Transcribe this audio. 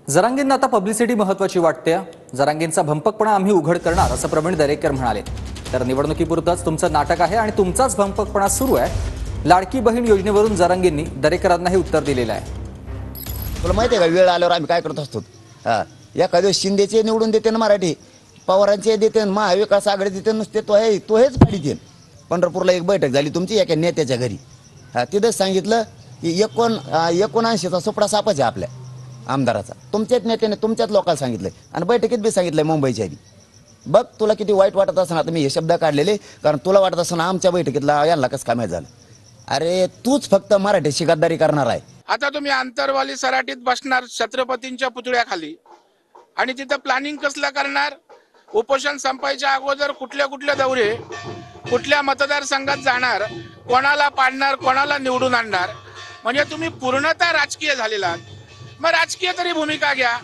जरांगेंना आता पब्लिसिटी महत्त्वाची वाटते. जरांगेंचा भंपकपणा आम्ही उघड करणार असं प्रवीण दरेकर म्हणाले. तर निवडणुकीपुरतच तुमचं नाटक आहे आणि तुमचाच भंपकपणा सुरू आहे. लाडकी बहीण योजनेवरून जरांगेंनी दरेकरांना हे उत्तर दिलेलं आहे. तुला माहिती आहे का, वेळ आल्यावर आम्ही काय करत असतो. एखाद्या दिवस शिंदेचे निवडून देते ना, मराठी पवारांचे देते, महाविकास आघाडी देते, नुसते तो हेच पाडीते. पंढरपूरला एक बैठक झाली तुमची एका नेत्याच्या घरी. तिथंच सांगितलं की 79चा सुपडा सापच आहे आपल्या आमदाराचा. तुमच्याच नेत्याने तुमच्याच लोकांना सांगितलंय आणि बैठकीत बी सांगितलंय मुंबईच्या आधी. बघ तुला किती वाईट वाटत असं. आता मी हे शब्द काढलेले कारण तुला वाटत असं आमच्या बैठकीतला यांना कसं काय माहीत झालं. अरे तूच फक्त मराठीशी गद्दारी करणार आहे. आता तुम्ही आंतरवाली सराटीत बसणार छत्रपतींच्या पुतळ्याखाली आणि तिथं प्लॅनिंग कसलं करणार. उपोषण संपायच्या अगोदर कुठल्या कुठल्या दौरे कुठल्या मतदारसंघात जाणार, कोणाला पाडणार, कोणाला निवडून आणणार. म्हणजे तुम्ही पूर्णतः राजकीय झालेला. मग राजकीय तरी भूमिका घ्या.